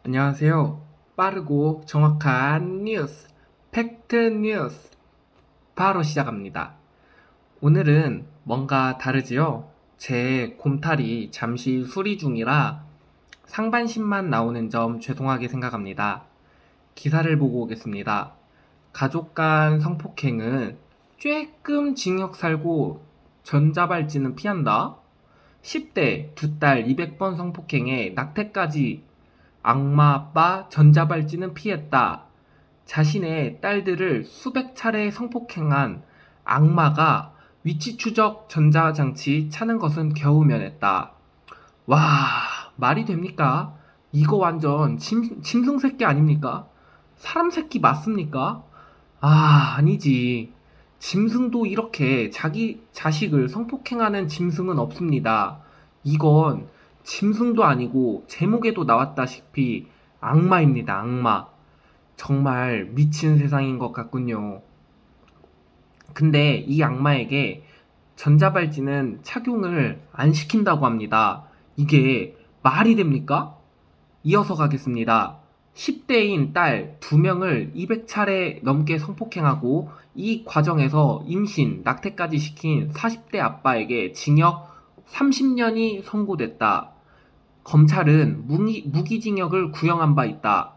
안녕하세요. 빠르고 정확한 뉴스, 팩트 뉴스 바로 시작합니다. 오늘은 뭔가 다르지요? 제 곰탈이 잠시 수리 중이라 상반신만 나오는 점 죄송하게 생각합니다. 기사를 보고 오겠습니다. 가족 간 성폭행은 쬐끔 징역 살고 전자발찌는 피한다? 10대 두 딸 200번 성폭행에 낙태까지 악마 아빠 전자발찌는 피했다. 자신의 딸들을 수백 차례 성폭행한 악마가 위치 추적 전자장치 차는 것은 겨우 면했다. 와, 말이 됩니까? 이거 완전 짐승 새끼 아닙니까? 사람 새끼 맞습니까? 아니지. 짐승도 이렇게 자기 자식을 성폭행하는 짐승은 없습니다. 이건 짐승도 아니고 제목에도 나왔다시피 악마입니다, 악마. 정말 미친 세상인 것 같군요. 근데 이 악마에게 전자발찌는 착용을 안 시킨다고 합니다. 이게 말이 됩니까? 이어서 가겠습니다. 10대인 딸 2명을 200차례 넘게 성폭행하고 이 과정에서 임신, 낙태까지 시킨 40대 아빠에게 징역 30년이 선고됐다. 검찰은 무기징역을 구형한 바 있다.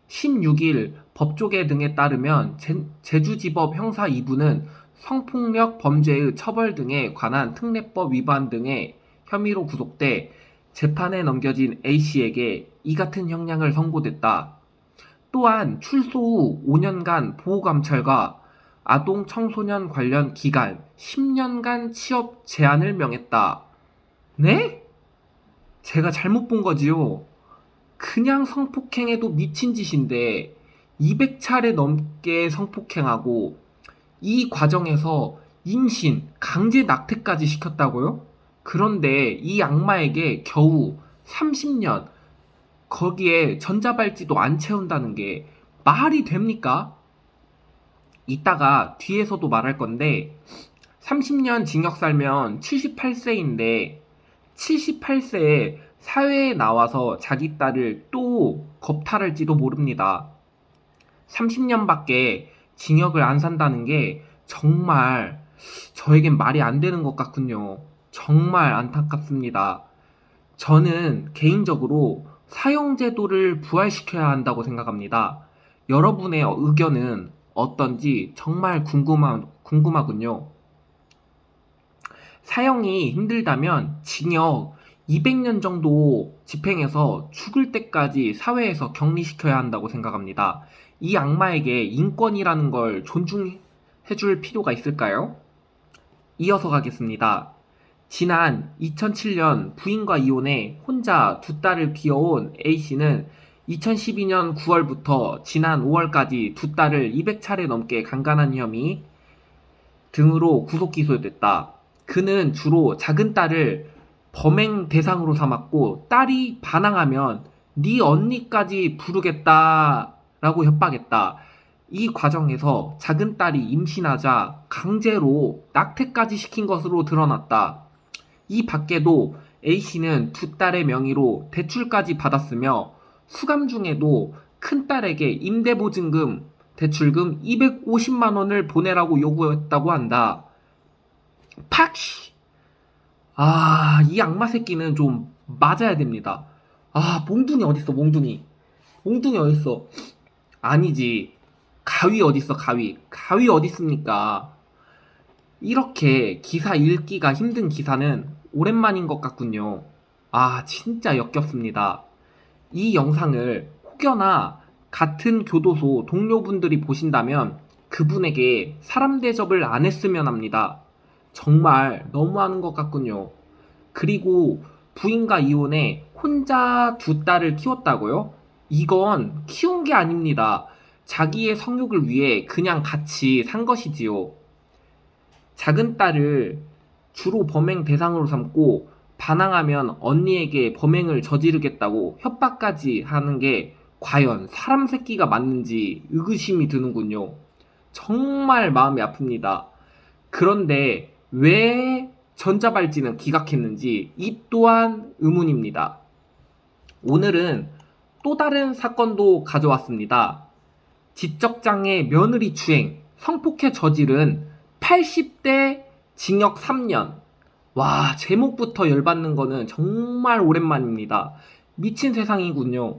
16일 법조계 등에 따르면 제주지법 형사 2부는 성폭력 범죄의 처벌 등에 관한 특례법 위반 등의 혐의로 구속돼 재판에 넘겨진 A씨에게 이 같은 형량을 선고됐다. 또한 출소 후 5년간 보호감찰과 아동 청소년 관련 기간 10년간 취업 제한을 명했다. 네? 제가 잘못 본 거지요. 그냥 성폭행해도 미친 짓인데 200차례 넘게 성폭행하고 이 과정에서 임신, 강제 낙태까지 시켰다고요? 그런데 이 악마에게 겨우 30년, 거기에 전자발찌도 안 채운다는 게 말이 됩니까? 이따가 뒤에서도 말할 건데 30년 징역 살면 78세인데 78세에 사회에 나와서 자기 딸을 또 겁탈할지도 모릅니다. 30년밖에 징역을 안 산다는 게 정말 저에겐 말이 안 되는 것 같군요. 정말 안타깝습니다. 저는 개인적으로 사형제도를 부활시켜야 한다고 생각합니다. 여러분의 의견은 어떤지 정말 궁금하군요. 사형이 힘들다면 징역 200년 정도 집행해서 죽을 때까지 사회에서 격리시켜야 한다고 생각합니다. 이 악마에게 인권이라는 걸 존중해줄 필요가 있을까요? 이어서 가겠습니다. 지난 2007년 부인과 이혼해 혼자 두 딸을 키워온 A씨는 2012년 9월부터 지난 5월까지 두 딸을 200차례 넘게 강간한 혐의 등으로 구속 기소됐다. 그는 주로 작은 딸을 범행 대상으로 삼았고 딸이 반항하면 네 언니까지 부르겠다라고 협박했다. 이 과정에서 작은 딸이 임신하자 강제로 낙태까지 시킨 것으로 드러났다. 이 밖에도 A씨는 두 딸의 명의로 대출까지 받았으며 수감 중에도 큰딸에게 임대보증금, 대출금 250만 원을 보내라고 요구했다고 한다. 팍시! 이 악마 새끼는 좀 맞아야 됩니다. 몽둥이 어딨어, 몽둥이. 몽둥이 어딨어. 아니지. 가위 어딨어, 가위. 가위 어딨습니까? 이렇게 기사 읽기가 힘든 기사는 오랜만인 것 같군요. 진짜 역겹습니다. 이 영상을 혹여나 같은 교도소 동료분들이 보신다면 그분에게 사람 대접을 안 했으면 합니다. 정말 너무하는 것 같군요. 그리고 부인과 이혼해 혼자 두 딸을 키웠다고요? 이건 키운 게 아닙니다. 자기의 성욕을 위해 그냥 같이 산 것이지요. 작은 딸을 주로 범행 대상으로 삼고 반항하면 언니에게 범행을 저지르겠다고 협박까지 하는 게 과연 사람 새끼가 맞는지 의구심이 드는군요. 정말 마음이 아픕니다. 그런데 왜 전자발찌는 기각했는지 이 또한 의문입니다. 오늘은 또 다른 사건도 가져왔습니다. 지적장애 며느리 추행, 성폭행 저지른 80대 징역 3년. 와, 제목부터 열받는 거는 정말 오랜만입니다. 미친 세상이군요.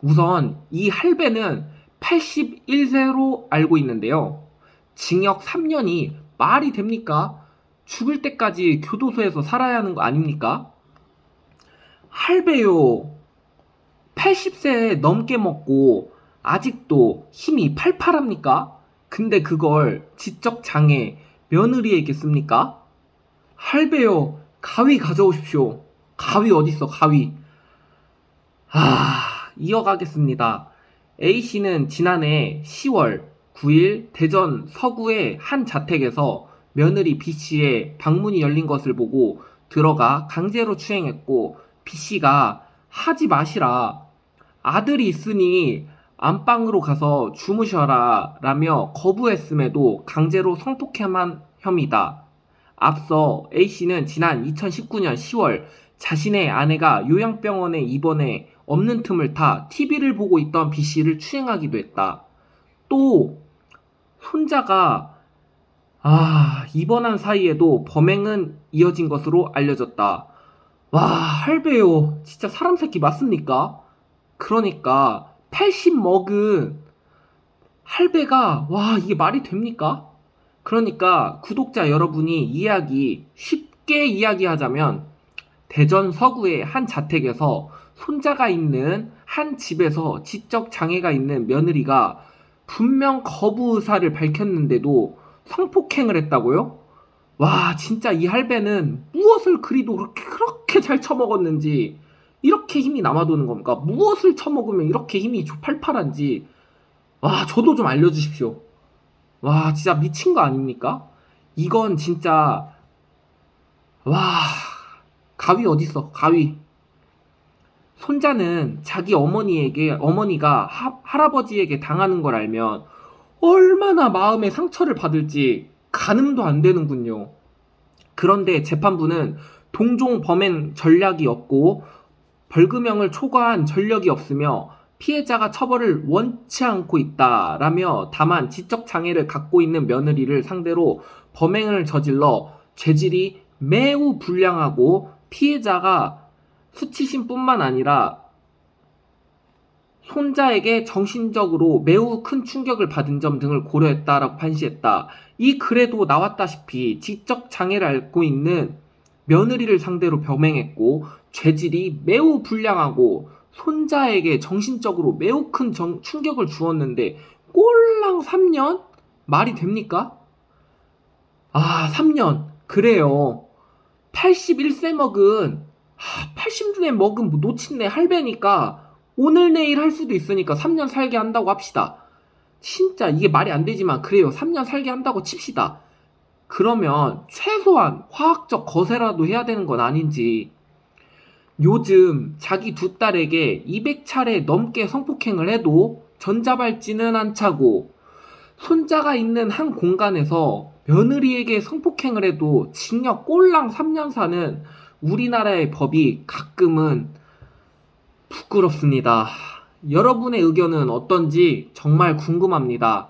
우선 이 할배는 81세로 알고 있는데요. 징역 3년이 말이 됩니까? 죽을 때까지 교도소에서 살아야 하는 거 아닙니까? 할배요. 80세 넘게 먹고 아직도 힘이 팔팔합니까? 근데 그걸 지적장애 며느리에게 씁니까? 할배요. 가위 가져오십시오. 가위 어딨어, 가위. 이어가겠습니다. A씨는 지난해 10월 9일 대전 서구의 한 자택에서 며느리 B씨의 방문이 열린 것을 보고 들어가 강제로 추행했고, B씨가 하지 마시라, 아들이 있으니 안방으로 가서 주무셔라 라며 거부했음에도 강제로 성폭행한 혐의다. 앞서 A씨는 지난 2019년 10월 자신의 아내가 요양병원에 입원해 없는 틈을 타 TV를 보고 있던 B씨를 추행하기도 했다. 또 손자가 입원한 사이에도 범행은 이어진 것으로 알려졌다. 와, 할배요. 진짜 사람 새끼 맞습니까? 그러니까 80 먹은 할배가, 와, 이게 말이 됩니까? 그러니까 구독자 여러분이 쉽게 이야기하자면, 대전 서구의 한 자택에서 손자가 있는 한 집에서 지적 장애가 있는 며느리가 분명 거부 의사를 밝혔는데도 성폭행을 했다고요? 와, 진짜 이 할배는 무엇을 그리도 그렇게 잘 처먹었는지, 이렇게 힘이 남아도는 겁니까? 무엇을 처먹으면 이렇게 힘이 팔팔한지, 와, 저도 좀 알려주십시오. 와, 진짜 미친 거 아닙니까? 이건 진짜, 와, 가위 어딨어, 가위. 손자는 자기 어머니가 할아버지에게 당하는 걸 알면 얼마나 마음의 상처를 받을지 가늠도 안 되는군요. 그런데 재판부는 동종 범행 전략이 없고 벌금형을 초과한 전력이 없으며 피해자가 처벌을 원치 않고 있다라며, 다만 지적장애를 갖고 있는 며느리를 상대로 범행을 저질러 죄질이 매우 불량하고 피해자가 수치심뿐만 아니라 손자에게 정신적으로 매우 큰 충격을 받은 점 등을 고려했다라고 판시했다. 이 글에도 나왔다시피 지적장애를 앓고 있는 며느리를 상대로 범행했고 죄질이 매우 불량하고 손자에게 정신적으로 매우 큰 충격을 주었는데 꼴랑 3년? 말이 됩니까? 3년. 그래요. 81세 먹은 80세 먹은 노친네 할배니까 오늘 내일 할 수도 있으니까 3년 살게 한다고 합시다. 진짜 이게 말이 안 되지만 그래요. 3년 살게 한다고 칩시다. 그러면 최소한 화학적 거세라도 해야 되는 건 아닌지. 요즘 자기 두 딸에게 200차례 넘게 성폭행을 해도 전자발찌는 안 차고, 손자가 있는 한 공간에서 며느리에게 성폭행을 해도 징역 꼴랑 3년 사는 우리나라의 법이 가끔은 부끄럽습니다. 여러분의 의견은 어떤지 정말 궁금합니다.